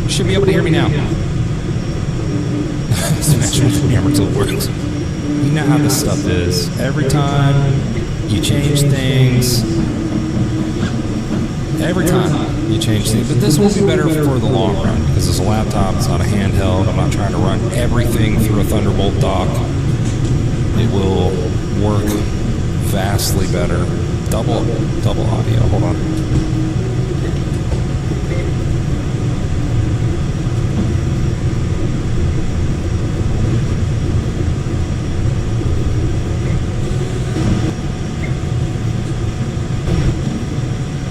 Should be able to hear me now. You know how this stuff is. Every time you change things, but this will be better for the long run because it's a laptop, it's not a handheld. I'm not trying to run everything through a Thunderbolt dock. It will work vastly better. Double audio. Hold on.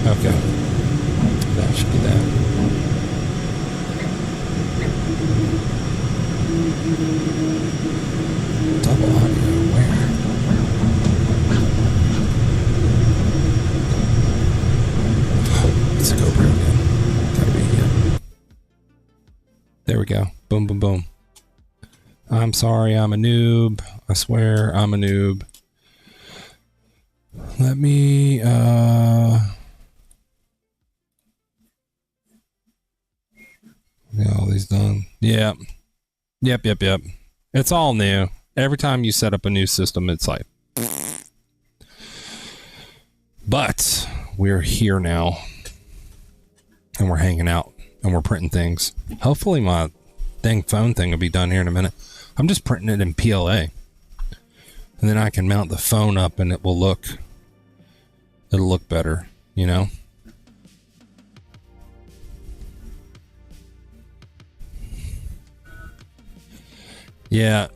Okay, that should be that. Double audio, where? It's a Cobra again. Gotta be here. There we go. Boom, boom, boom. I'm sorry, I'm a noob. I swear, I'm a noob. Let me, He's done. Yeah. Yep. It's all new. Every time you set up a new system, it's like... But we're here now. And we're hanging out. And we're printing things. Hopefully my dang phone thing will be done here in a minute. I'm just printing it in PLA. And then I can mount the phone up and it'll look better, you know? Yeah.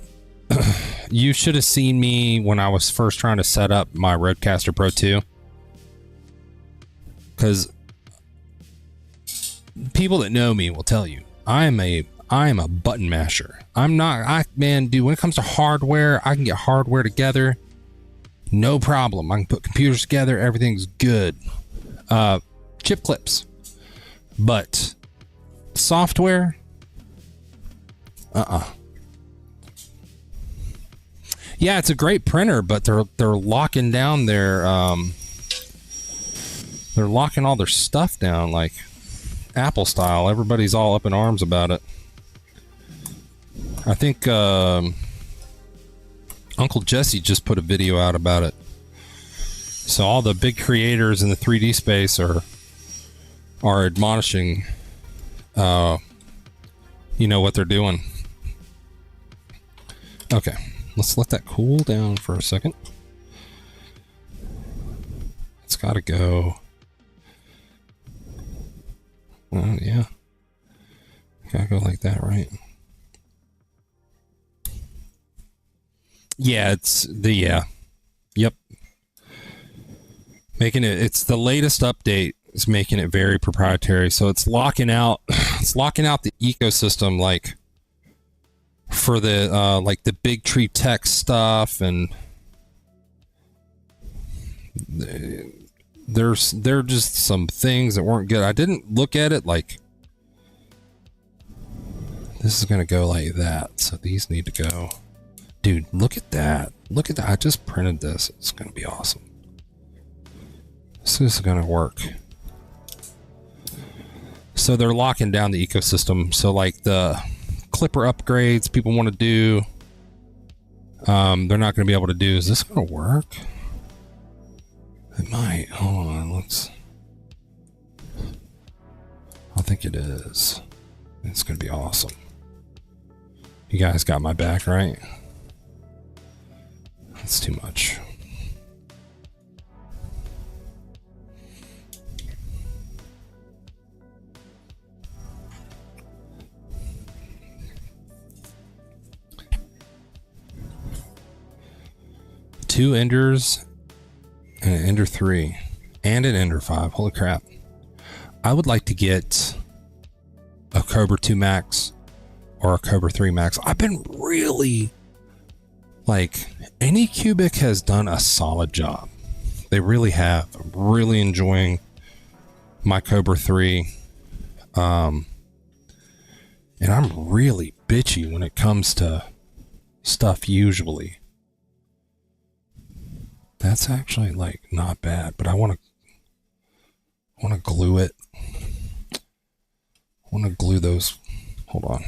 You should have seen me when I was first trying to set up my Rodecaster Pro 2. Because people that know me will tell you, I am a button masher. Man, dude, when it comes to hardware, I can get hardware together. No problem. I can put computers together. Everything's good. Chip clips. But software, yeah, it's a great printer, but they're locking down their they're locking all their stuff down like Apple style. Everybody's all up in arms about it. I think Uncle Jesse just put a video out about it. So all the big creators in the 3D space are admonishing you know what they're doing. Okay. Let's let that cool down for a second. It's got to go. Yeah. Gotta go like that, right? Yeah, Yep. Making it's the latest update is making it very proprietary. So it's locking out the ecosystem, like for the like the big tree tech stuff, and there are just some things that weren't good. I didn't look at it like this is gonna go like that, so these need to go. Dude, look at that. I just printed this. It's gonna be awesome. This is gonna work. So they're locking down the ecosystem. So like the Clipper upgrades people want to do, they're not going to be able to do. Is this going to work? It might. Hold on. I think it is. It's going to be awesome. You guys got my back, right? That's too much. Two Enders and an Ender 3 and an Ender 5. Holy crap. I would like to get a Cobra 2 Max or a Cobra 3 Max. I've been really like, ANYCUBIC has done a solid job. They really have. I'm really enjoying my Cobra 3. And I'm really bitchy when it comes to stuff usually. That's actually like not bad, but I want to glue it. I want to glue those. Hold on.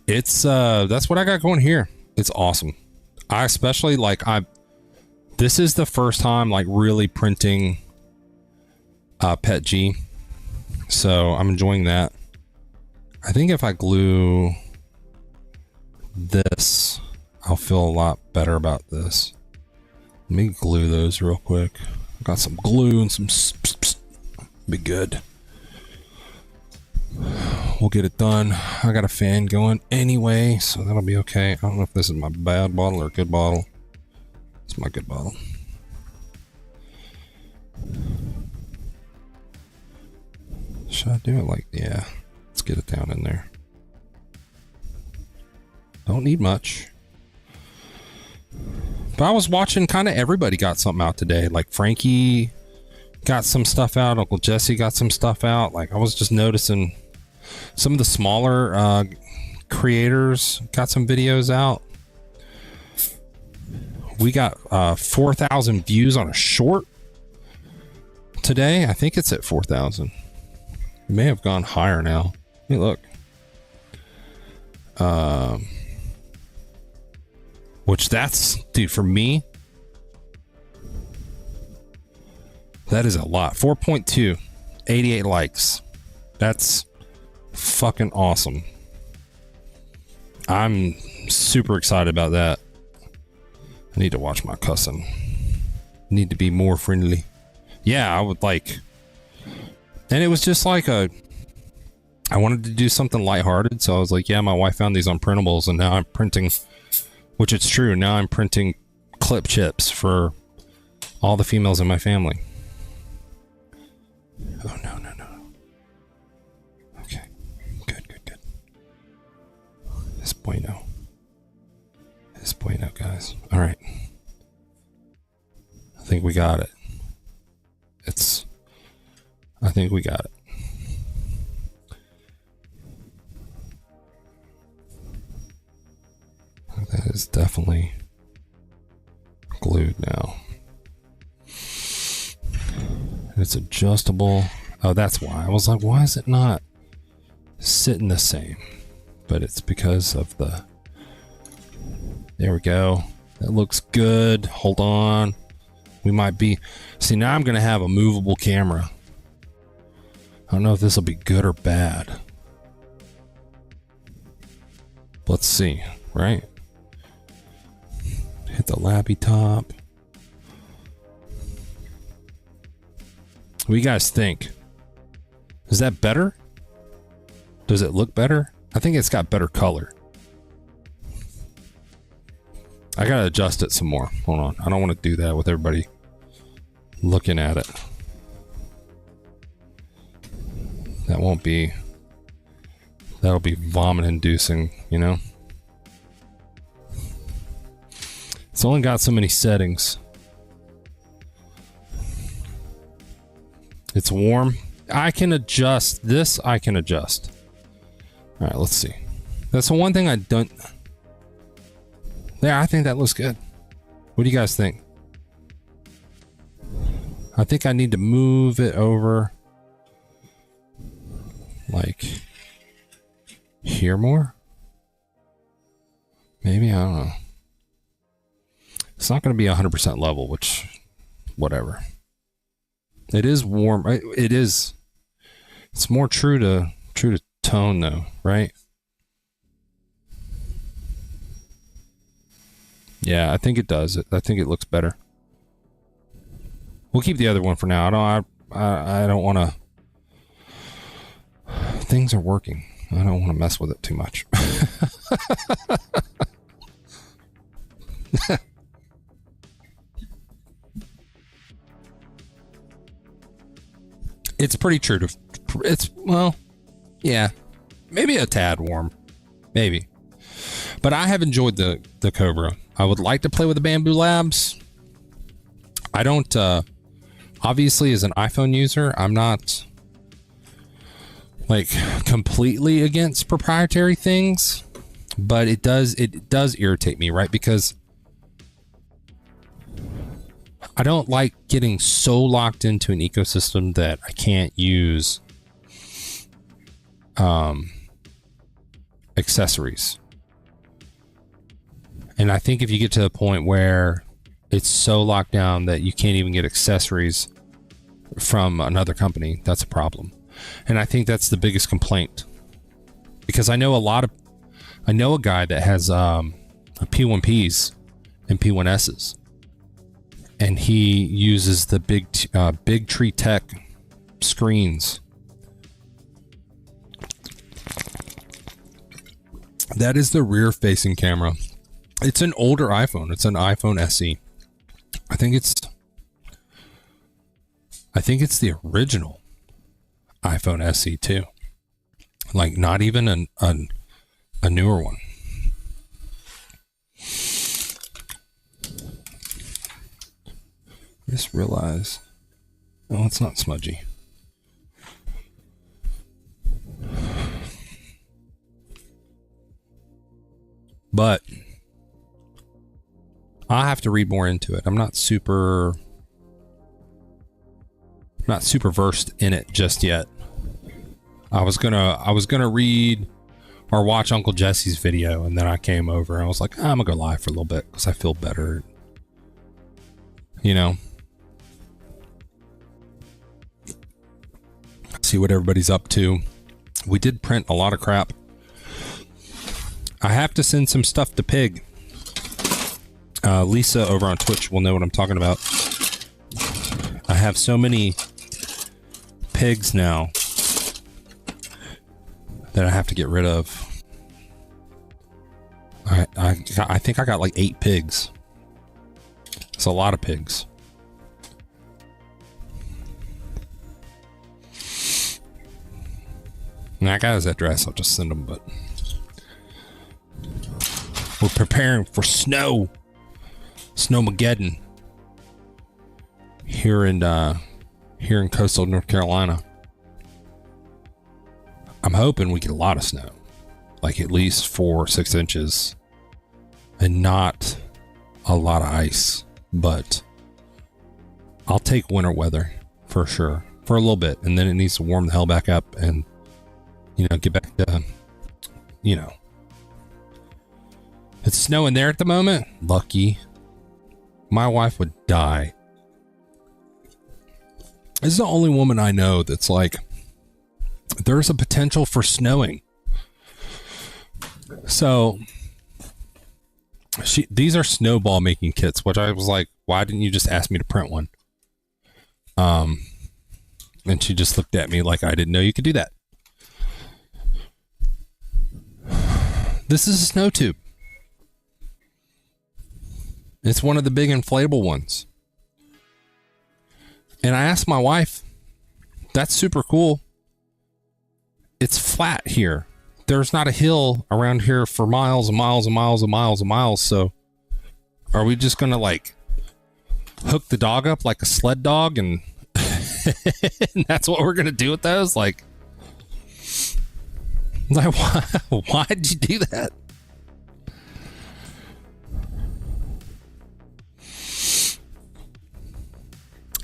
It's that's what I got going here. It's awesome. I especially like this is the first time like really printing Pet G. So I'm enjoying that. I think if I glue this, I'll feel a lot better about this. Let me glue those real quick. I got some glue and some be good. We'll get it done. I got a fan going anyway, so that'll be okay. I don't know if this is my bad bottle or a good bottle. It's my good bottle. Should I do it like, yeah, let's get it down in there. Don't need much. But I was watching, kind of everybody got something out today. Like Frankie got some stuff out. Uncle Jesse got some stuff out. Like I was just noticing some of the smaller creators got some videos out. We got 4,000 views on a short. today. I think it's at 4,000. It may have gone higher now. Let me look. Which that's, dude, for me, that is a lot. 4.2, 88 likes. That's fucking awesome. I'm super excited about that. I need to watch my cussing. Need to be more friendly. Yeah, I would like. And it was just like I wanted to do something lighthearted, so I was like, yeah, my wife found these on printables, and now I'm printing, which it's true, now I'm printing clip chips for all the females in my family. Oh, no. Okay. Good. Es bueno, guys. All right. I think we got it. I think we got it. That is definitely glued now. It's adjustable. Oh, that's why. I was like, why is it not sitting the same? But it's because of the... There we go. That looks good. Hold on. We might be... See, now I'm going to have a movable camera. I don't know if this will be good or bad. Let's see, right? Hit the lappy top. What do you guys think? Is that better? Does it look better? I think it's got better color. I gotta adjust it some more. Hold on. I don't want to do that with everybody looking at it. That won't be... That'll be vomit inducing, you know? It's only got so many settings. It's warm. I can adjust. This I can adjust. All right, let's see. That's the one thing I don't... There, I think that looks good. What do you guys think? I think I need to move it over like here more. Maybe, I don't know. It's not going to be 100% level, which, whatever. It is warm. It is. It's more true to tone, though, right? Yeah, I think it does. I think it looks better. We'll keep the other one for now. I don't want to. Things are working. I don't want to mess with it too much. It's pretty true to... It's, well, yeah. Maybe a tad warm. Maybe. But I have enjoyed the Kobra. I would like to play with the Bamboo Labs. I don't... obviously, as an iPhone user, I'm not... like completely against proprietary things. But it does irritate me, right? Because... I don't like getting so locked into an ecosystem that I can't use accessories. And I think if you get to a point where it's so locked down that you can't even get accessories from another company, that's a problem. And I think that's the biggest complaint. Because I know a guy that has P1Ps and P1Ss. And he uses the Big Tree Tech screens. That is the rear-facing camera. It's an older iPhone. It's an iPhone SE. I think it's the original iPhone SE too. Like not even a newer one. I just realized, oh, it's not smudgy. But I have to read more into it. I'm not super not super versed in it just yet. I was gonna read or watch Uncle Jesse's video, and then I came over and I was like, I'm gonna go live for a little bit because I feel better, you know. See what everybody's up to. We did print a lot of crap. I have to send some stuff to Pig. Lisa over on Twitch will know what I'm talking about. I have so many pigs now that I have to get rid of. I think I got like 8 pigs. It's a lot of pigs. And I got his address. I'll just send him. But we're preparing for snow. Snowmageddon here in coastal North Carolina. I'm hoping we get a lot of snow, like at least 4 or 6 inches, and not a lot of ice. But I'll take winter weather for sure for a little bit, and then it needs to warm the hell back up, and get back to it's snowing there at the moment. Lucky. My wife would die. This is the only woman I know that's like, there's a potential for snowing. So these are snowball making kits, which I was like, why didn't you just ask me to print one? And she just looked at me like I didn't know you could do that. This is a snow tube. It's one of the big inflatable ones. And I asked my wife, that's super cool. It's flat here. There's not a hill around here for miles and miles and miles and miles and miles. So are we just going to like hook the dog up like a sled dog and, and that's what we're going to do with those? Like why did you do that?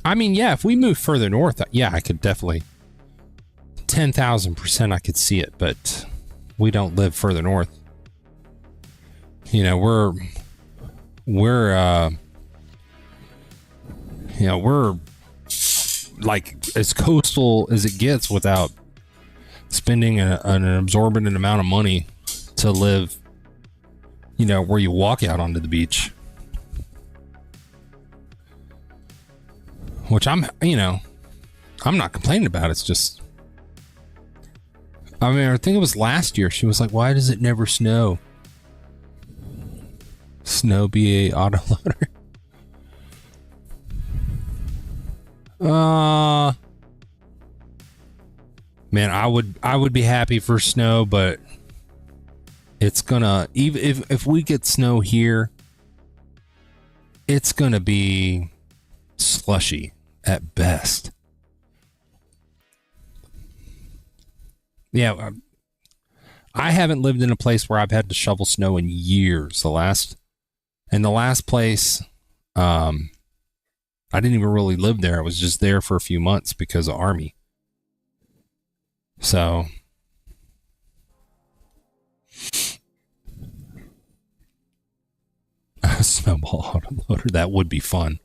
I mean, yeah, if we move further north, yeah, I could definitely 10,000% I could see it, but we don't live further north. We're like as coastal as it gets without spending an absorbent amount of money to live, where you walk out onto the beach. Which I'm not complaining about. It's just, I think it was last year. She was like, why does it never snow? Snow be a autoloader. Man, I would be happy for snow, but it's gonna, even if we get snow here, it's gonna be slushy at best. Yeah, I haven't lived in a place where I've had to shovel snow in years. The last place, I didn't even really live there. I was just there for a few months because of Army. So a snowball autoloader, that would be fun.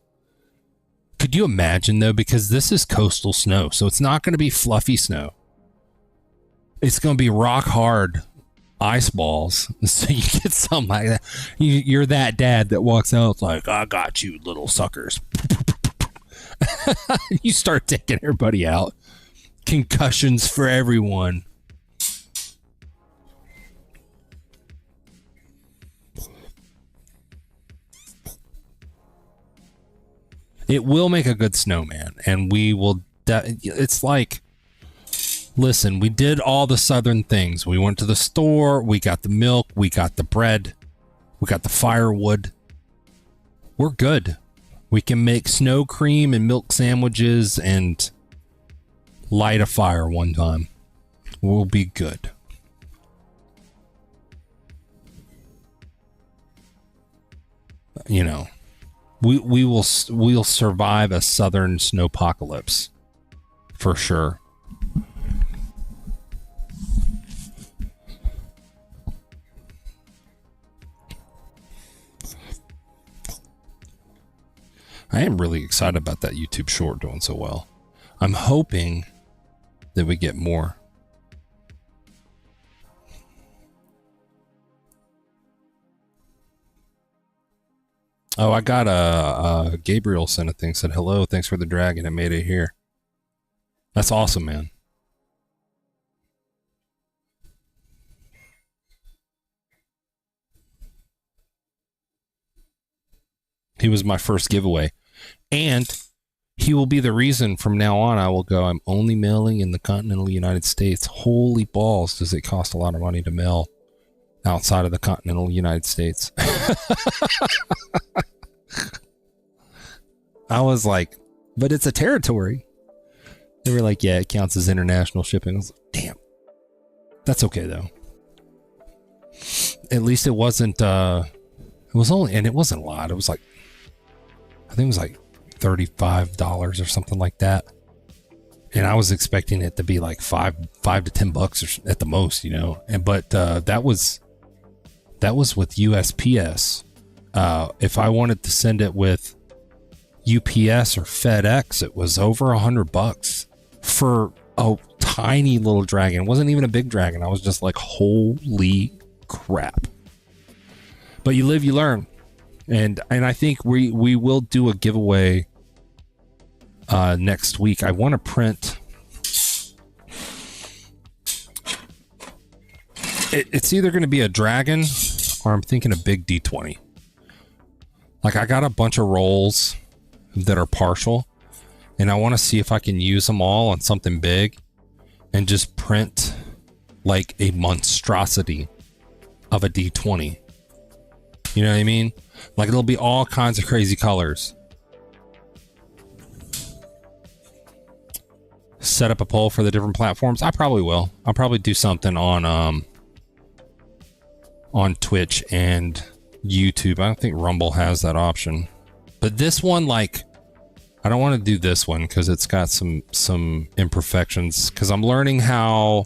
Could you imagine though, because this is coastal snow, so it's not going to be fluffy snow. It's going to be rock hard ice balls. So you get something like that. You're that dad that walks out like, I got you, little suckers. You start taking everybody out. Concussions for everyone. It will make a good snowman, and we will. It's like, listen, we did all the southern things. We went to the store, we got the milk, we got the bread, we got the firewood. We're good. We can make snow cream and milk sandwiches and light a fire one time. We'll be good. We'll survive a southern snowpocalypse. for sure. I am really excited about that YouTube short doing so well. I'm hoping that we get more. Oh, I got a Gabriel sent a thing, said, hello, thanks for the dragon. I made it here. That's awesome, man. He was my first giveaway. And he will be the reason from now on I will go, I'm only mailing in the continental United States. Holy balls, does it cost a lot of money to mail outside of the continental United States? I was like, but it's a territory. They were like, yeah, it counts as international shipping. I was like, damn. That's okay, though. At least it wasn't, it was only, and it wasn't a lot. It was like, I think it was like $35 or something like that. And I was expecting it to be like $5 to $10 or at the most, you know. And but that was with USPS. If I wanted to send it with UPS or FedEx, it was over $100 for a tiny little dragon. It wasn't even a big dragon. I was just like, holy crap. But you live, you learn. And I think we will do a giveaway next week. I want to print. It's either going to be a dragon or I'm thinking a big D20. Like I got a bunch of rolls that are partial and I want to see if I can use them all on something big and just print like a monstrosity of a D20. You know what I mean? Like it'll be all kinds of crazy colors. Set up a poll for the different platforms. I probably will. I'll probably do something on Twitch and YouTube. I don't think Rumble has that option. But this one, like, I don't want to do this one because it's got some imperfections. Because I'm learning how,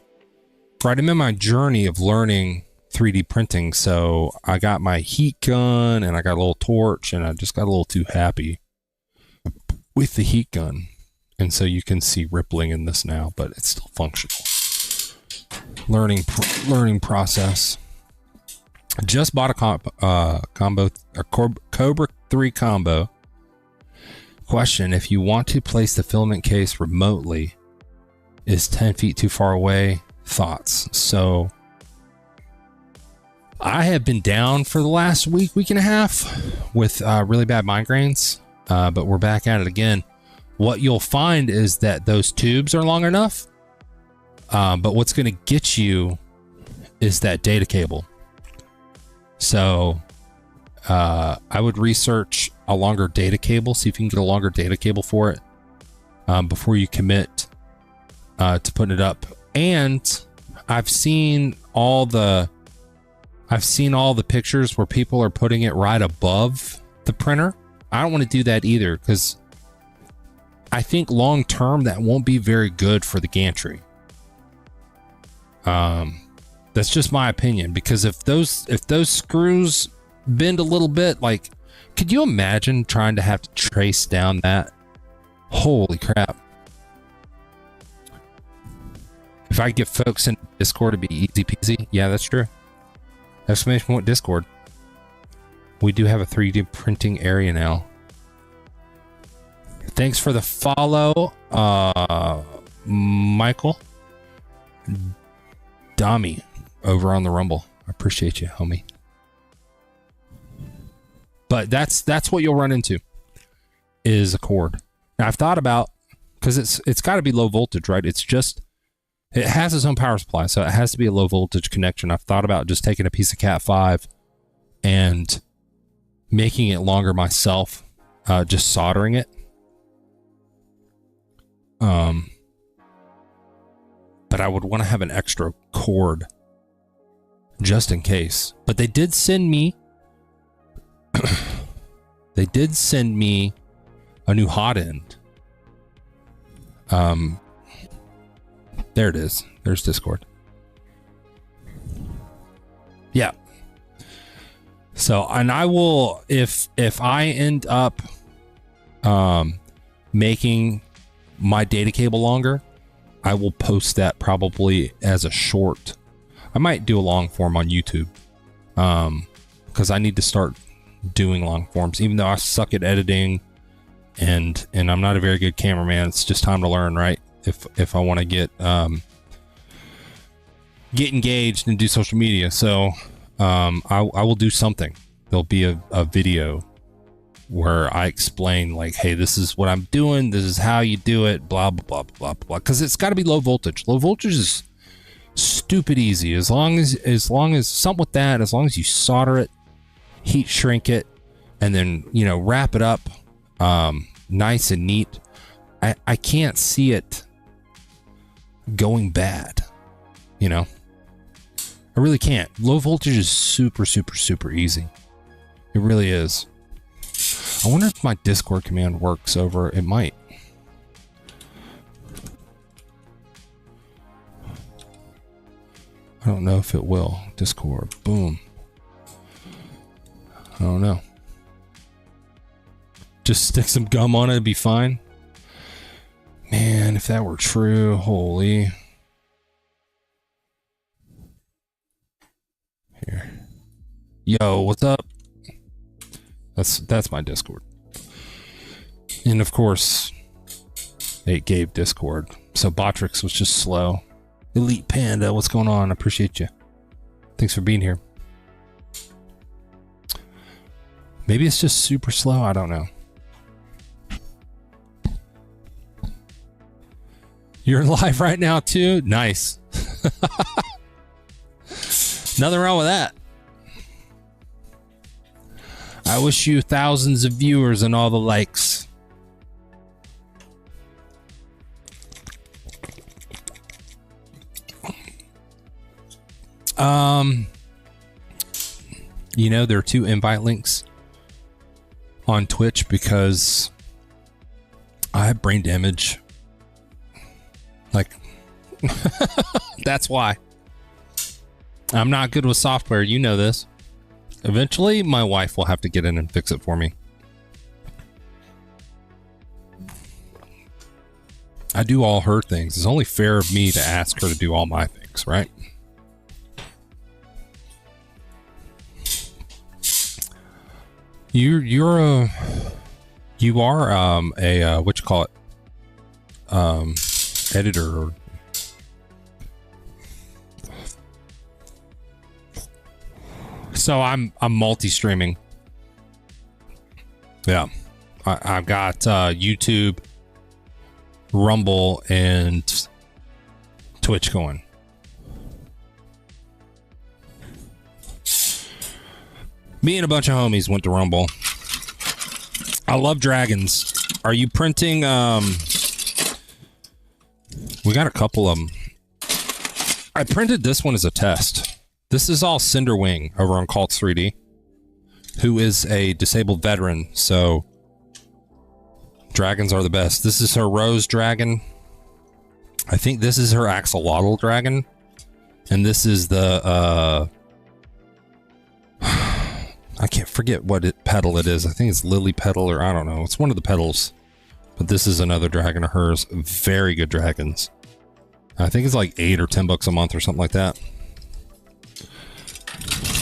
right? I'm in my journey of learning 3D printing. So I got my heat gun and I got a little torch and I just got a little too happy with the heat gun. And so you can see rippling in this now, but it's still functional. Learning process. Just bought a Cobra 3 combo. Question: if you want to place the filament case remotely, is 10 feet too far away? Thoughts? So I have been down for the last week and a half with really bad migraines, but we're back at it again. What you'll find is that those tubes are long enough, but what's going to get you is that data cable. So I would research a longer data cable, see if you can get a longer data cable for it before you commit to putting it up. And I've seen all the pictures where people are putting it right above the printer. I don't want to do that either because I think long term that won't be very good for the gantry. That's just my opinion, because if those screws bend a little bit, like, could you imagine trying to have to trace down that? Holy crap. If I get folks in Discord, it'd be easy peasy. Yeah, that's true. Exclamation point Discord. We do have a 3D printing area now. Thanks for the follow, Michael Dami over on the Rumble. I appreciate you, homie. But that's what you'll run into is a cord. Now I've thought about, because it's got to be low voltage, right? It has its own power supply, so it has to be a low voltage connection. I've thought about just taking a piece of Cat 5 and making it longer myself, just soldering it. But I would want to have an extra cord just in case. But they did send me a new hot end. There it is. There's Discord. Yeah. So, and I will, if I end up making my data cable longer, I will post that probably as a short. I might do a long form on YouTube, because I need to start doing long forms, even though I suck at editing and I'm not a very good cameraman. It's just time to learn, right? If I want to get engaged and do social media. So I will do something. There'll be a video where I explain, like, hey, this is what I'm doing, this is how you do it, blah blah blah blah blah, because it's got to be low voltage. Low voltage is stupid easy, as long as something with that, as long as you solder it, heat shrink it, and then, you know, wrap it up nice and neat. I can't see it going bad, you know. I really can't. Low voltage is super super super easy. It really is. I wonder if my Discord command works over. It might. I don't know if it will. Discord. Boom. I don't know. Just stick some gum on it, it'd be fine. Man, if that were true, holy. Here. Yo, what's up? That's my Discord. And of course, it gave Discord. So Botrix was just slow. Elite Panda, what's going on? I appreciate you. Thanks for being here. Maybe it's just super slow. I don't know. You're live right now too? Nice. Nothing wrong with that. I wish you thousands of viewers and all the likes. You know, there are 2 invite links on Twitch because I have brain damage. Like, that's why. I'm not good with software. You know this. Eventually, my wife will have to get in and fix it for me. I do all her things. It's only fair of me to ask her to do all my things, right? You are a what you call it, editor. Or so I'm multi-streaming. Yeah, I've got YouTube, Rumble, and Twitch going. Me and a bunch of homies went to Rumble. I love dragons. Are you printing? We got a couple of them. I printed this one as a test. This is all Cinderwing over on Cults 3D, who is a disabled veteran. So dragons are the best. This is her Rose Dragon. I think this is her Axolotl Dragon. And this is the, I can't forget what petal it is. I think it's Lily Petal, or I don't know. It's one of the petals. But this is another dragon of hers. Very good dragons. I think it's like $8 or $10 a month or something like that.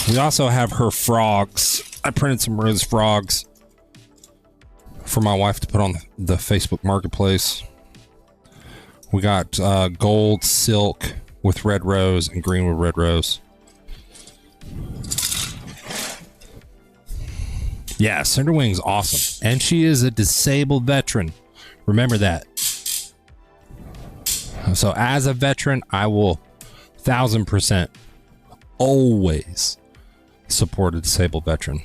We also have her frogs. I printed some rose frogs for my wife to put on the Facebook Marketplace. We got gold silk with red rose and green with red rose. Yeah, Cinderwing's awesome. And she is a disabled veteran. Remember that. So as a veteran, I will 1000% always support a disabled veteran.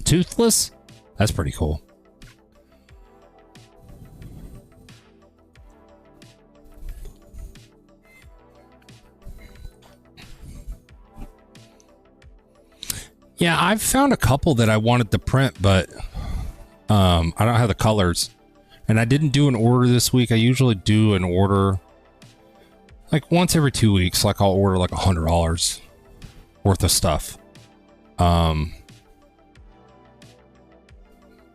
Toothless? That's pretty cool. Yeah, I've found a couple that I wanted to print, but I don't have the colors, and I didn't do an order this week. I usually do an order like once every 2 weeks. Like I'll order like $100 worth of stuff.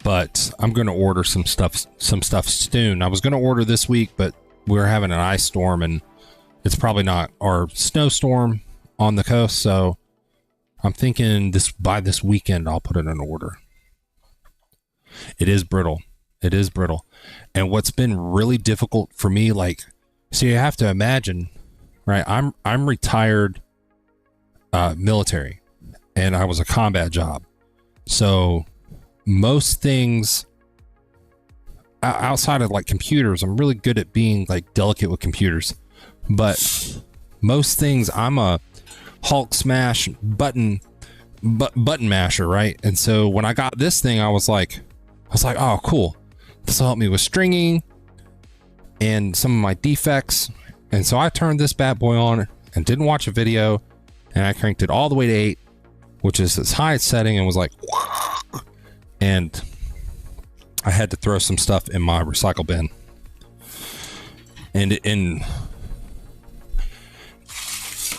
But I'm going to order some stuff soon. I was going to order this week, but we're having an ice storm, and it's probably not our snowstorm on the coast. So I'm thinking by this weekend, I'll put in an order. It is brittle. It is brittle. And what's been really difficult for me, like, so you have to imagine, right? I'm retired military, and I was a combat job. So most things outside of like computers, I'm really good at being like delicate with computers, but most things I'm a Hulk smash button masher, right? And so when I got this thing, I was like, oh, cool. This will help me with stringing and some of my defects. And so I turned this bad boy on and didn't watch a video, and I cranked it all the way to 8, which is its highest setting, and was like, and I had to throw some stuff in my recycle bin.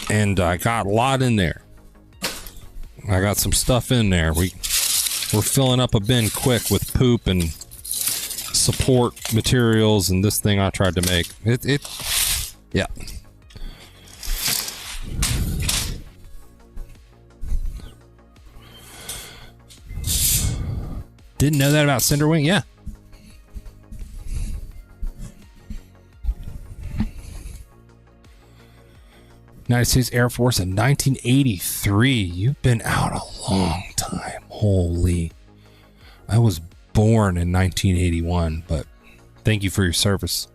And I got a lot in there. I got some stuff in there. We're filling up a bin quick with poop and support materials and this thing I tried to make. Yeah. Didn't know that about Cinderwing? Yeah. United States Air Force in 1983. You've been out a long time. Holy. I was born in 1981, but thank you for your service.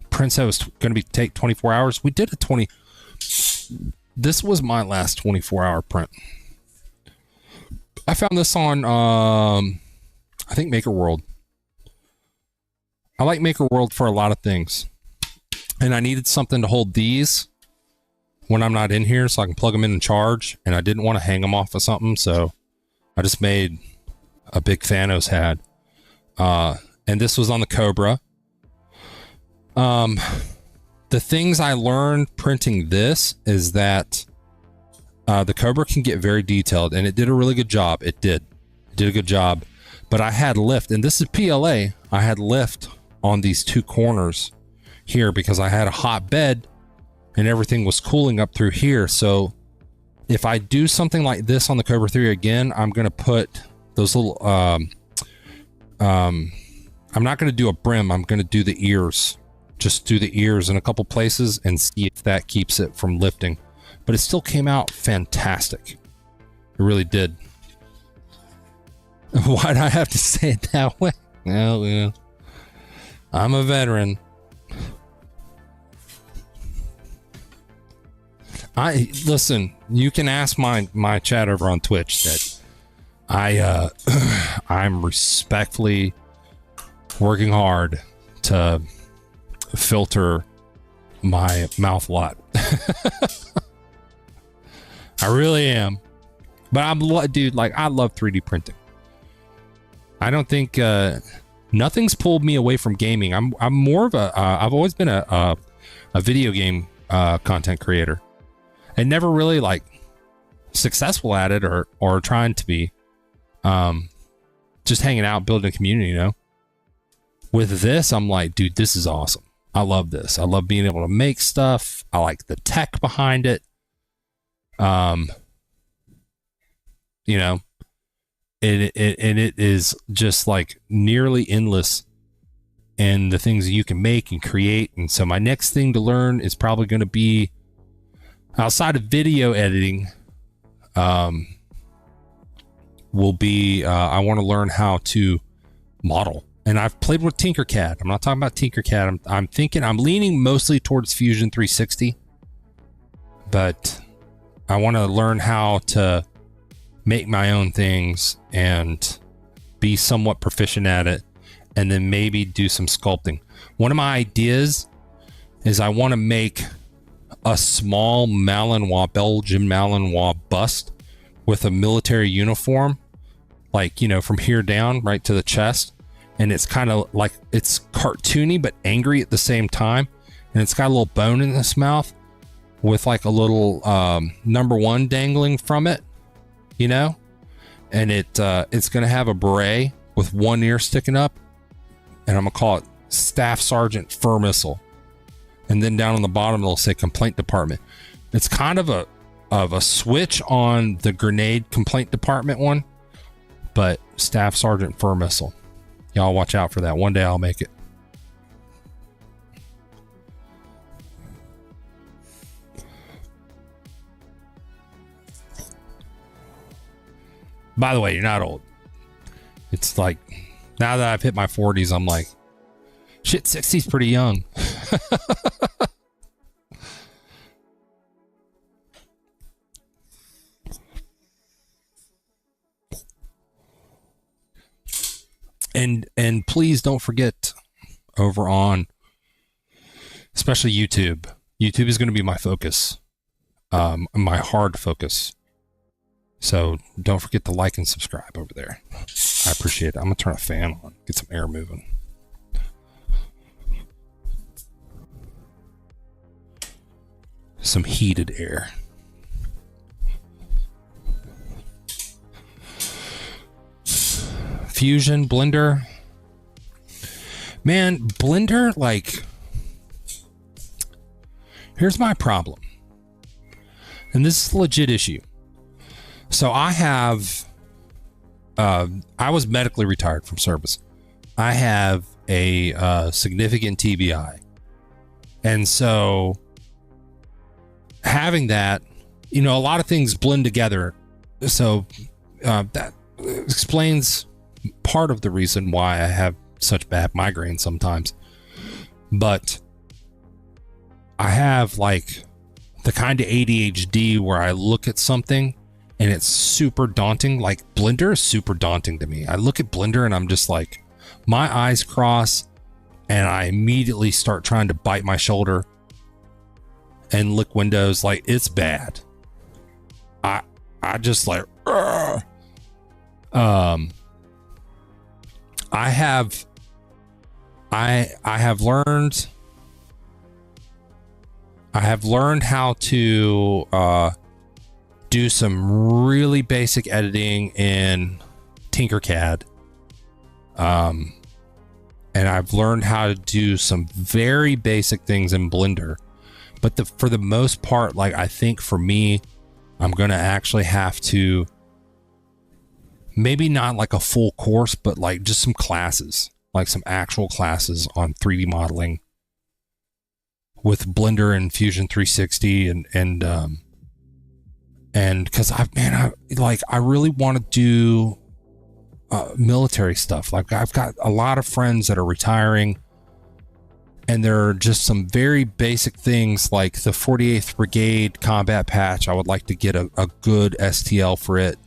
Prince said it was going to take 24 hours. We did a 20. This was my last 24-hour print. I found this on, I think, Maker World. I like Maker World for a lot of things. And I needed something to hold these when I'm not in here so I can plug them in and charge. And I didn't want to hang them off of something, so I just made a big Thanos hat. And this was on the Cobra. The things I learned printing this is that the Cobra can get very detailed, and it did a really good job. It did a good job. But I had lift, and this is PLA. I had lift on these two corners here because I had a hot bed and everything was cooling up through here. So if I do something like this on the Cobra 3 again, I'm going to put those little, I'm not going to do a brim. I'm going to do the ears, just do the ears in a couple places and see if that keeps it from lifting. But it still came out fantastic. It really did. Why'd I have to say it that way? Well, yeah. I'm a veteran. Listen, you can ask my chat over on Twitch that I'm respectfully working hard to filter my mouth a lot. I really am. But dude, like, I love 3D printing. I don't think nothing's pulled me away from gaming. I'm more of a I've always been a video game content creator, and never really like successful at it or trying to be. Just hanging out, building a community, you know. With this, I'm like, dude, this is awesome. I love this. I love being able to make stuff. I like the tech behind it. You know, and it is just like nearly endless in the things you can make and create. And so my next thing to learn is probably going to be outside of video editing. Will be I want to learn how to model. And I've played with Tinkercad. I'm not talking about Tinkercad. I'm leaning mostly towards Fusion 360, but I want to learn how to make my own things and be somewhat proficient at it, and then maybe do some sculpting. One of my ideas is I want to make a small Malinois, Belgian Malinois bust with a military uniform, like, you know, from here down right to the chest. And it's kind of like, it's cartoony but angry at the same time. And it's got a little bone in its mouth with like a little number 1 dangling from it, you know. And it's going to have a beret with one ear sticking up, and I'm gonna call it Staff Sergeant Fur Missile. And then down on the bottom it'll say Complaint Department. It's kind of a switch on the Grenade Complaint Department one, but Staff Sergeant Fur Missile. Y'all watch out for that. One day I'll make it. By the way, you're not old. It's like, now that I've hit my 40s, I'm like, shit, 60's pretty young. And please don't forget, over on, especially YouTube. YouTube is going to be my focus, my hard focus. So don't forget to like and subscribe over there. I appreciate it. I'm gonna turn a fan on, get some air moving. Some heated air. Fusion, Blender. Man, Blender, like, here's my problem. And this is a legit issue. So I have, I was medically retired from service. I have a significant TBI. And so having that, you know, a lot of things blend together. So that explains part of the reason why I have such bad migraines sometimes. But I have like the kind of ADHD where I look at something and it's super daunting. Like Blender is super daunting to me. I look at Blender and I'm just like, my eyes cross and I immediately start trying to bite my shoulder and lick windows. Like, it's bad. I just like, I have learned how to do some really basic editing in Tinkercad. And I've learned how to do some very basic things in Blender. But for the most part, like, I think for me, I'm going to actually have to, maybe not like a full course, but like just some classes, like some actual classes on 3D modeling with Blender and Fusion 360 and cause I really want to do military stuff. Like, I've got a lot of friends that are retiring, and there are just some very basic things like the 48th Brigade combat patch. I would like to get a good STL for it.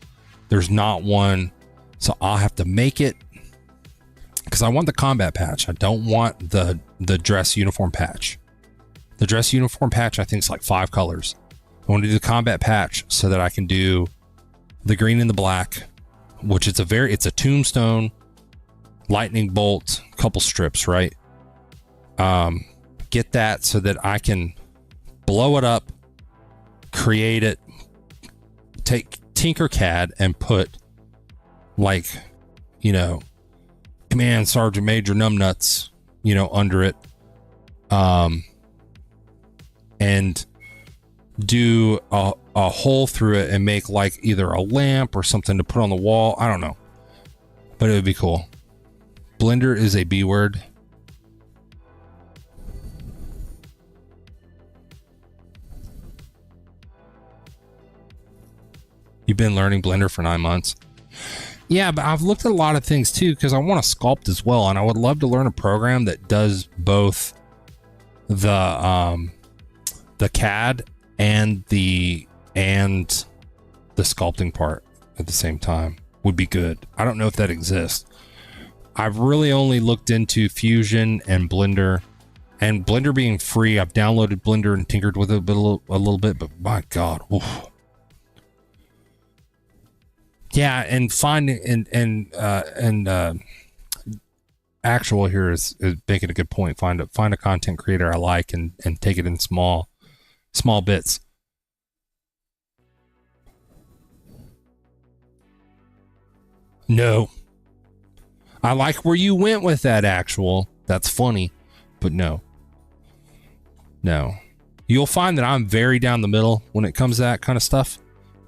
There's not one, so I'll have to make it, because I want the combat patch. I don't want the dress uniform patch. The dress uniform patch, I think, is like 5 colors. I want to do the combat patch so that I can do the green and the black, which it's a tombstone, lightning bolt, couple strips, right? Get that so that I can blow it up, create it, take Tinkercad and put, like, you know, Command Sergeant Major Numbnuts, you know, under it, and do a hole through it and make like either a lamp or something to put on the wall. I don't know, but it would be cool. Blender is a B word. You've been learning Blender for 9 months. Yeah, but I've looked at a lot of things too, because I want to sculpt as well, and I would love to learn a program that does both the CAD and the sculpting part at the same time. Would be good. I don't know if that exists. I've really only looked into Fusion and Blender, and Blender being free. I've downloaded Blender and tinkered with it a little bit, but my God. Oof. Yeah, and finding and actual here is making a good point. Find a content creator I like and take it in small bits. No, I like where you went with that. Actual, that's funny, but no. You'll find that I'm very down the middle when it comes to that kind of stuff.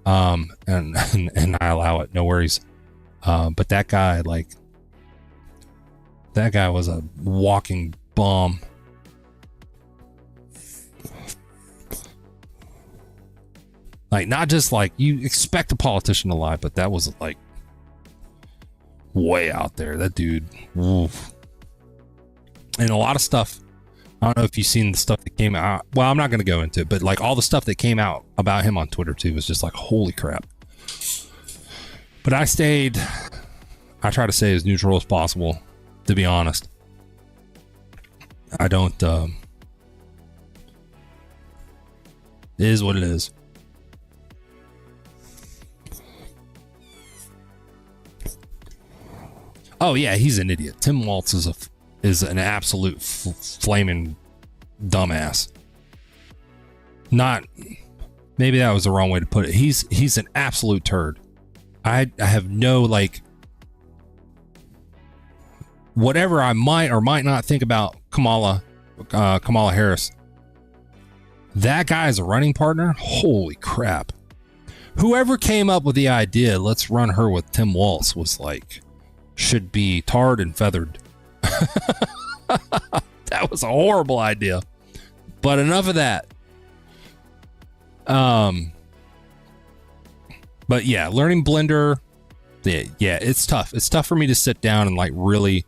And I allow it, no worries. But that guy was a walking bomb. Like, not just like you expect a politician to lie, but that was like way out there. That dude, oof. And a lot of stuff. I don't know if you've seen the stuff that came out. Well, I'm not going to go into it, but like all the stuff that came out about him on Twitter too was just like, holy crap. But I try to stay as neutral as possible, to be honest. I don't, it is what it is. Oh yeah, he's an idiot. Tim Walz is an absolute flaming dumbass. Not, maybe that was the wrong way to put it. He's an absolute turd. I have no, like, whatever I might or might not think about Kamala Harris. That guy is a running partner. Holy crap. Whoever came up with the idea, let's run her with Tim Walz, was like, should be tarred and feathered. That was a horrible idea, but enough of that. But yeah, learning Blender, yeah, it's tough. It's tough for me to sit down and like really,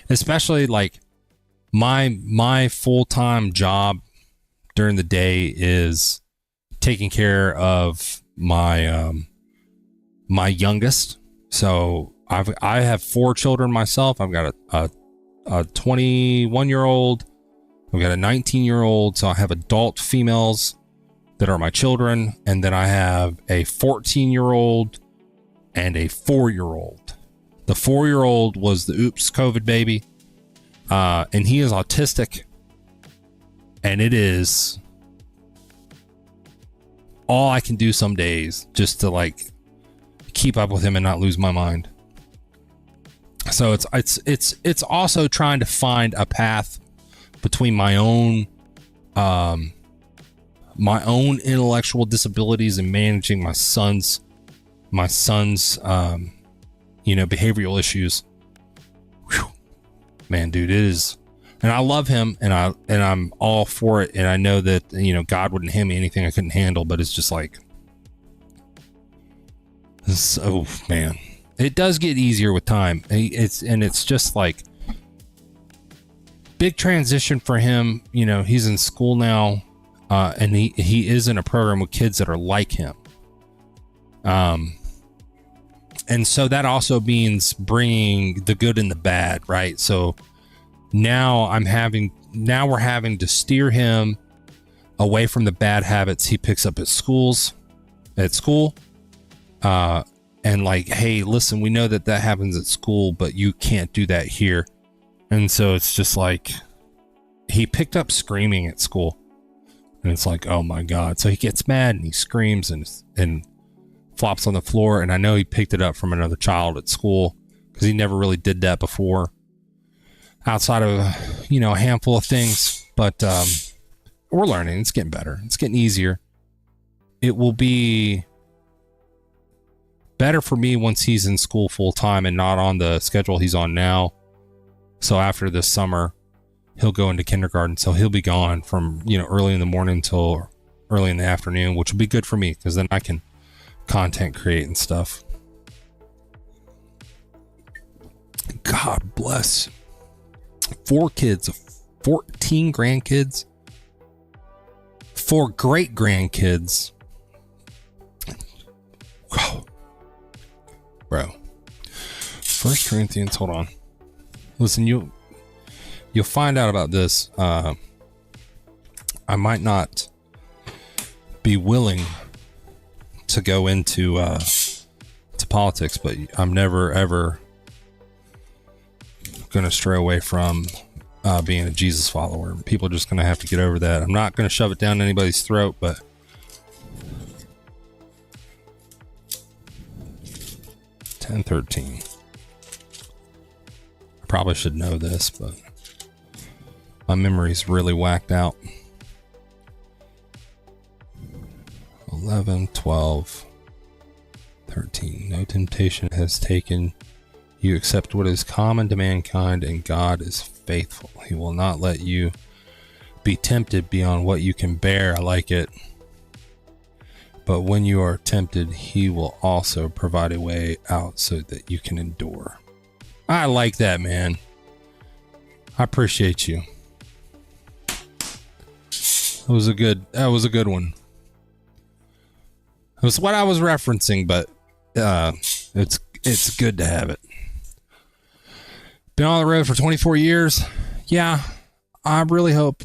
especially like my full-time job during the day is taking care of my my youngest. So I have 4 children myself. I've got a 21-year-old. I've got a 19-year-old. So I have adult females that are my children. And then I have a 14-year-old and a 4-year-old. The 4-year-old was the oops COVID baby. And he is autistic. And it is all I can do some days just to like keep up with him and not lose my mind. So it's also trying to find a path between my own intellectual disabilities and managing my son's behavioral issues. Whew. Man, dude, it is, and I love him and I'm all for it, and I know that God wouldn't hand me anything I couldn't handle, but it's just like, oh man. It does get easier with time. It's just like big transition for him. He's in school now, and he is in a program with kids that are like him. And so that also means bringing the good and the bad, right? So now we're having to steer him away from the bad habits he picks up at school. And like, hey, listen, we know that happens at school, but you can't do that here. And so it's just like, he picked up screaming at school, and it's like, oh my God. So he gets mad and he screams and flops on the floor. And I know he picked it up from another child at school because he never really did that before outside of, a handful of things, but, we're learning. It's getting better. It's getting easier. It will be better for me once he's in school full time and not on the schedule he's on now. So after this summer, he'll go into kindergarten. So he'll be gone from, early in the morning till early in the afternoon, which will be good for me because then I can content create and stuff. God bless. 4 kids, 14 grandkids, 4 great grandkids. Wow. Bro, 1 Corinthians, hold on. Listen, you'll find out about this. I might not be willing to go into to politics, but I'm never ever going to stray away from being a Jesus follower. People are just going to have to get over that. I'm not going to shove it down anybody's throat, but 10:13. I probably should know this, but my memory's really whacked out. 11, 12, 13. No temptation has taken you except what is common to mankind, and God is faithful. He will not let you be tempted beyond what you can bear. I like it. But when you are tempted, he will also provide a way out so that you can endure. I like that, man. I appreciate you. That was a good one. It was what I was referencing, but it's good to have it. Been on the road for 24 years. Yeah, I really hope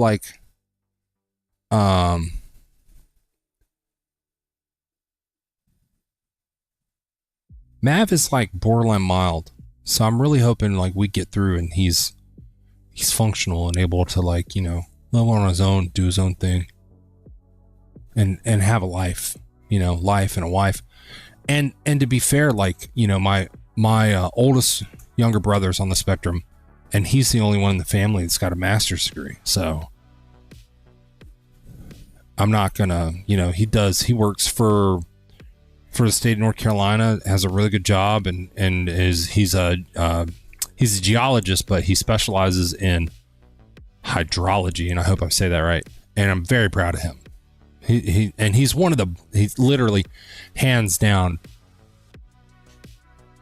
Mav is borderline mild, so I'm really hoping we get through and he's functional and able to live on his own, do his own thing, and have a life, life and a wife, and to be fair, my oldest younger brother's on the spectrum, and he's the only one in the family that's got a master's degree. So I'm not gonna, he works for the state of North Carolina, has a really good job, and he's a geologist, but he specializes in hydrology, and I hope I say that right. And I'm very proud of him. He's literally hands down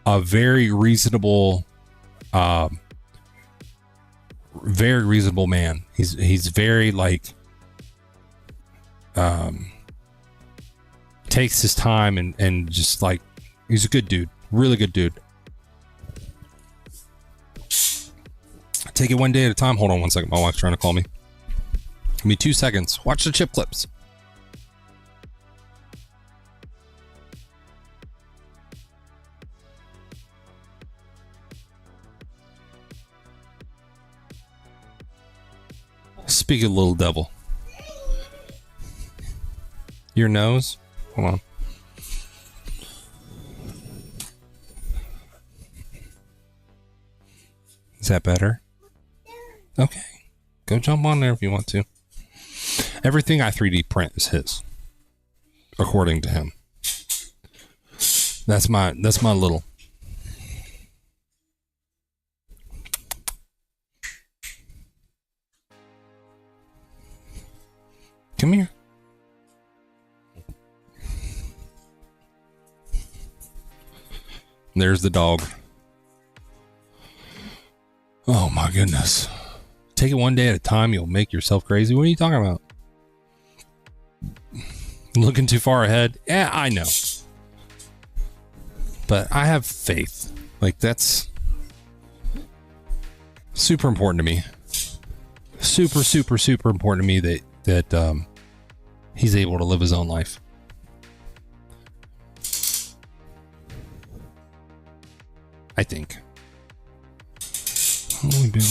a very reasonable man. He's very takes his time and just he's a good dude, really good dude. Take it one day at a time. Hold on one second. My wife's trying to call me. Give me 2 seconds. Watch the chip clips. Speak of the little devil. Your nose? Hold on. Is that better? Okay. Go jump on there if you want to. Everything I 3D print is his, according to him. That's my little. Come here. There's the dog. Oh my goodness. Take it one day at a time, you'll make yourself crazy. What are you talking about? Looking too far ahead? Yeah, I know. But I have faith. That's super important to me. Super, super, super important to me that he's able to live his own life. I think. How long have we been on?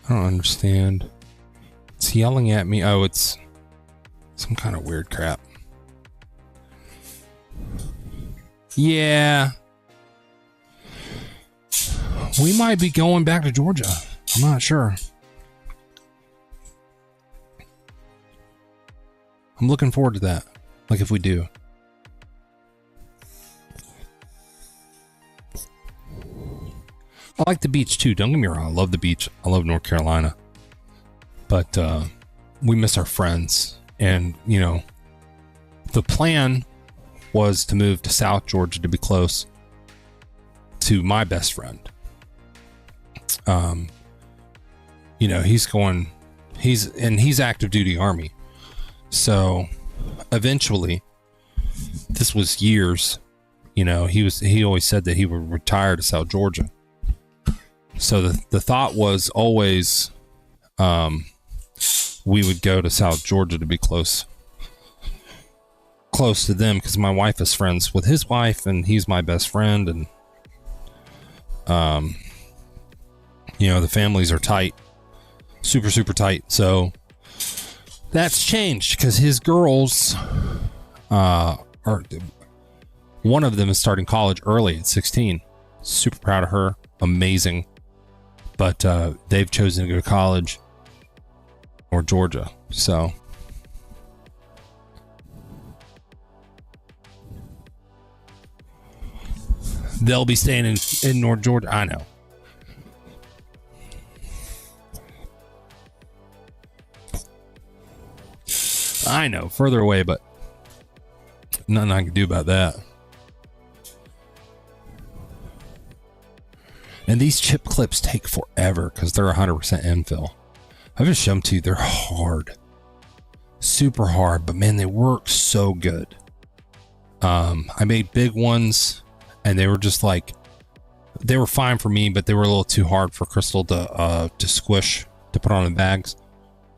I don't understand. It's yelling at me. Oh, it's some kind of weird crap. Yeah. We might be going back to Georgia. I'm not sure. I'm looking forward to that. If we do. I like the beach too. Don't get me wrong. I love the beach. I love North Carolina. But we miss our friends. And, the plan was to move to South Georgia to be close to my best friend. He's active duty Army. So eventually, this was years You know, he always said that he would retire to South Georgia. So the thought was always we would go to South Georgia to be close to them, because my wife is friends with his wife and he's my best friend, and you know, the families are tight, super tight. So that's changed because his girls are, one of them is starting college early at 16. Super proud of her. Amazing. But they've chosen to go to college or Georgia. So they'll be staying in North Georgia. I know. I know, further away, but nothing I can do about that. And these chip clips take forever because they're 100% infill. I've just shown them to you. They're hard. Super hard, but man, they work so good. I made big ones and they were just like, they were fine for me, but they were a little too hard for Crystal to squish, to put on the bags.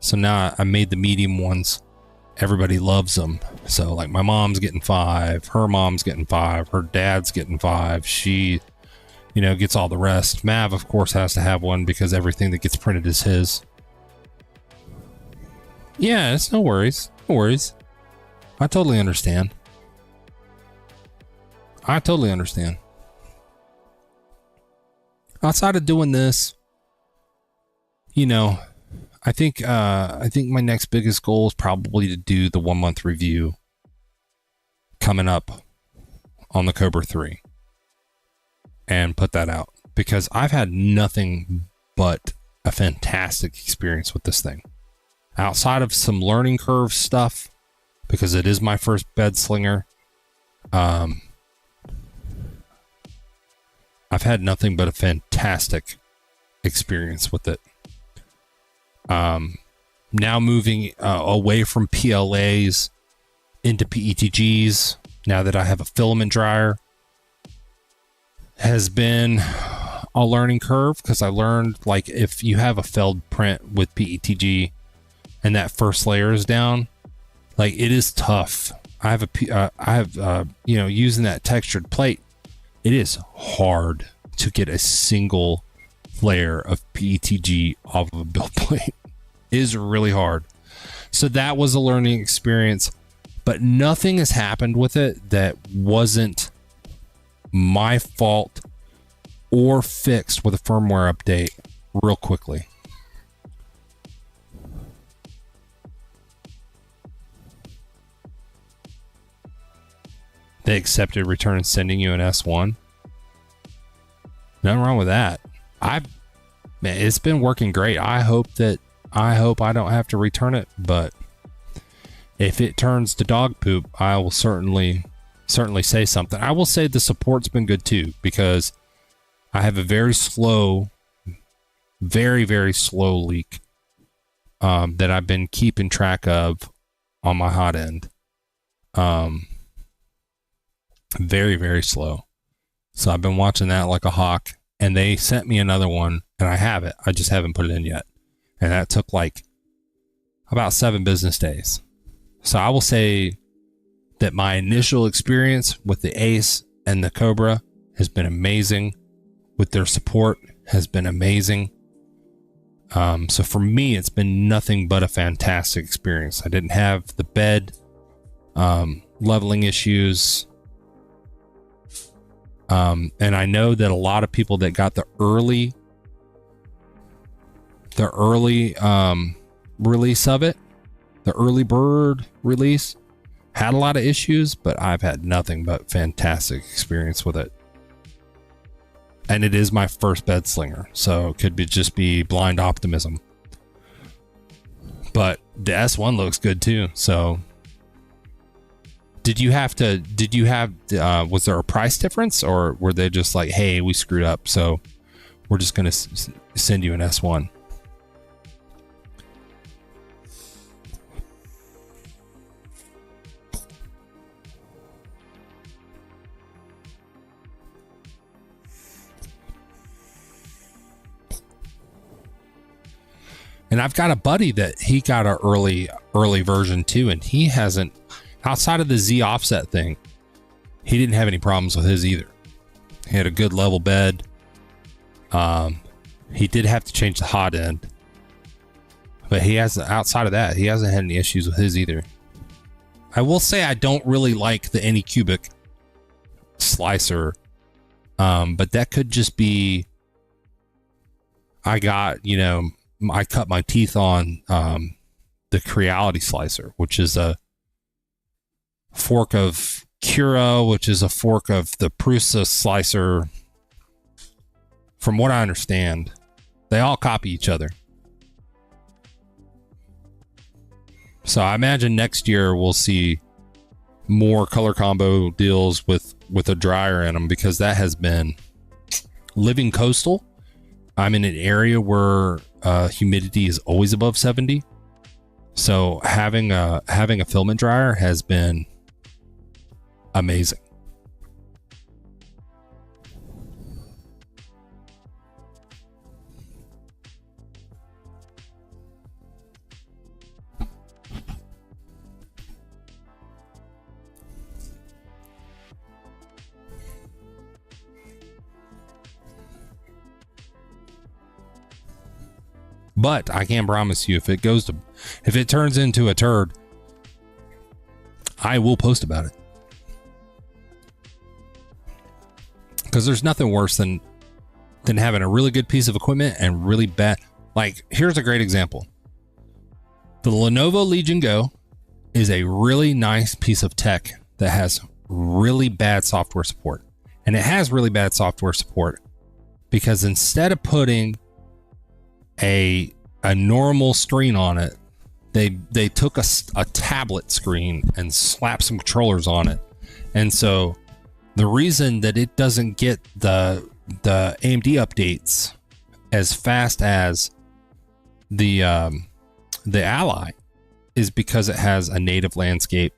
So now I made the medium ones. Everybody loves them. So like my mom's getting 5, her mom's getting 5, her dad's getting 5. She, you know, gets all the rest. Mav, of course, has to have one because everything that gets printed is his. Yeah, it's no worries. No worries. I totally understand. Outside of doing this, you know, I think my next biggest goal is probably to do the 1 month review coming up on the Cobra 3 and put that out, because I've had nothing but a fantastic experience with this thing. Outside of some learning curve stuff, because it is my first bed slinger, I've had nothing but a fantastic experience with it. Now moving away from PLAs into PETGs, now that I have a filament dryer, has been a learning curve, because I learned, like, if you have a felled print with PETG and that first layer is down, like, it is tough. I have you know, using that textured plate, it is hard to get a single layer of PETG off of a build plate. It is really hard. So that was a learning experience, but nothing has happened with it that wasn't my fault or fixed with a firmware update real quickly. They accepted return and sending you an S1. Nothing wrong with that. Man, it's been working great. I hope I don't have to return it, but if it turns to dog poop, I will certainly say something. I will say the support's been good too, because I have a very slow, very slow leak that I've been keeping track of on my hot end. Very slow. So I've been watching that like a hawk, and they sent me another one and I have it. I just haven't put it in yet. And that took like about 7 business days. So I will say that my initial experience with the Ace and the Cobra has been amazing. With their support has been amazing. So for me, it's been nothing but a fantastic experience. I didn't have the bed leveling issues. And I know that a lot of people that got the early release of it, the early bird release, had a lot of issues, but I've had nothing but fantastic experience with it. And it is my first bed slinger, so it could just be blind optimism. But the S1 looks good too. So was there a price difference, or were they just like, hey, we screwed up, so we're just going to send you an S1? And I've got a buddy that he got an early version too, and he hasn't, outside of the Z offset thing, he didn't have any problems with his either. He had a good level bed. He did have to change the hot end, but he has, outside of that, he hasn't had any issues with his either. I will say I don't really like the ANYCUBIC slicer, but that could just be, I got, you know, I cut my teeth on the Creality slicer, which is a fork of Cura, which is a fork of the Prusa slicer. From what I understand, they all copy each other. So I imagine next year we'll see more color combo deals with a dryer in them, because that has been living coastal. I'm in an area where humidity is always above 70. So having a filament dryer has been amazing. But I can promise you, if it turns into a turd, I will post about it. Because there's nothing worse than having a really good piece of equipment and really bad. Like, here's a great example. The Lenovo Legion Go is a really nice piece of tech that has really bad software support. And it has really bad software support because instead of putting a normal screen on it, they took a tablet screen and slapped some controllers on it. And so the reason that it doesn't get the AMD updates as fast as the Ally is because it has a native landscape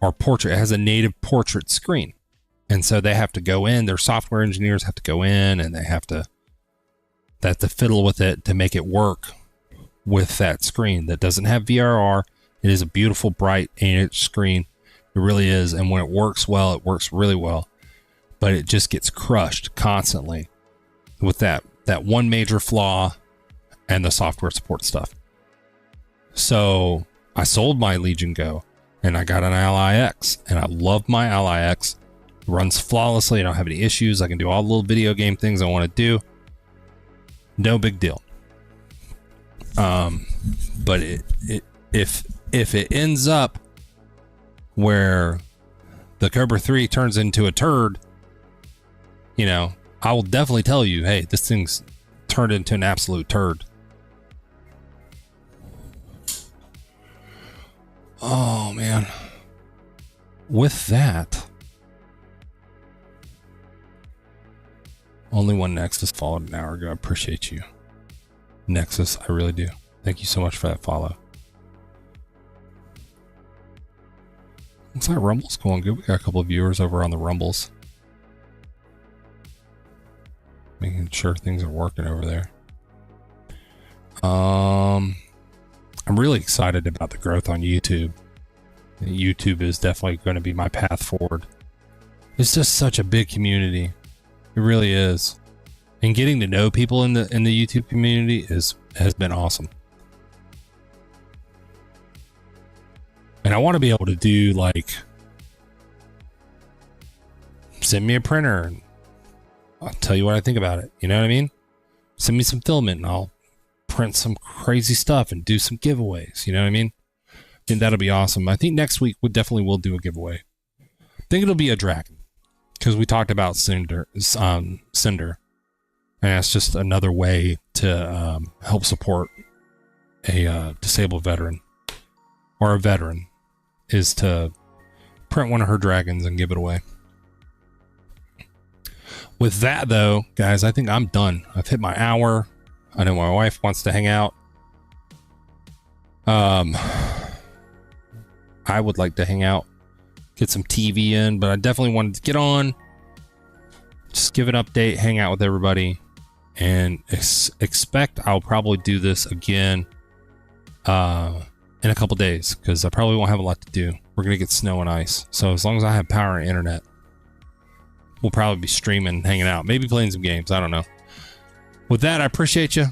or portrait. It has a native portrait screen. And so they have to go in, their software engineers have to go in and they have to fiddle with it to make it work with that screen that doesn't have VRR. It is a beautiful, bright 8-inch screen. It really is. And when it works well, it works really well. But it just gets crushed constantly with that one major flaw and the software support stuff. So I sold my Legion Go and I got an Ally X, and I love my Ally X. It runs flawlessly. I don't have any issues. I can do all the little video game things I want to do. No big deal. But if it ends up where the Cobra 3 turns into a turd, you know, I will definitely tell you, hey, this thing's turned into an absolute turd. Oh man. With that, only one Nexus followed an hour ago. I appreciate you, Nexus. I really do. Thank you so much for that follow. Looks like Rumble's going good. We got a couple of viewers over on the Rumbles. Making sure things are working over there. I'm really excited about the growth on YouTube. YouTube is definitely going to be my path forward. It's just such a big community. It really is. And getting to know people in the YouTube community has been awesome. And I want to be able to do, like, send me a printer and I'll tell you what I think about it. You know what I mean? Send me some filament and I'll print some crazy stuff and do some giveaways. You know what I mean? I think that'll be awesome. I think next week we definitely will do a giveaway. I think it'll be a dragon, because we talked about Cinder, and that's just another way to help support a disabled veteran or a veteran, is to print one of her dragons and give it away. With that though, guys, I think I'm done. I've hit my hour. I know my wife wants to hang out. I would like to hang out, get some TV in, but I definitely wanted to get on, just give an update, hang out with everybody. and expect I'll probably do this again in a couple days, because I probably won't have a lot to do. We're gonna get snow and ice, so as long as I have power and internet, we'll probably be streaming, hanging out, maybe playing some games. I don't know. With that, I appreciate you.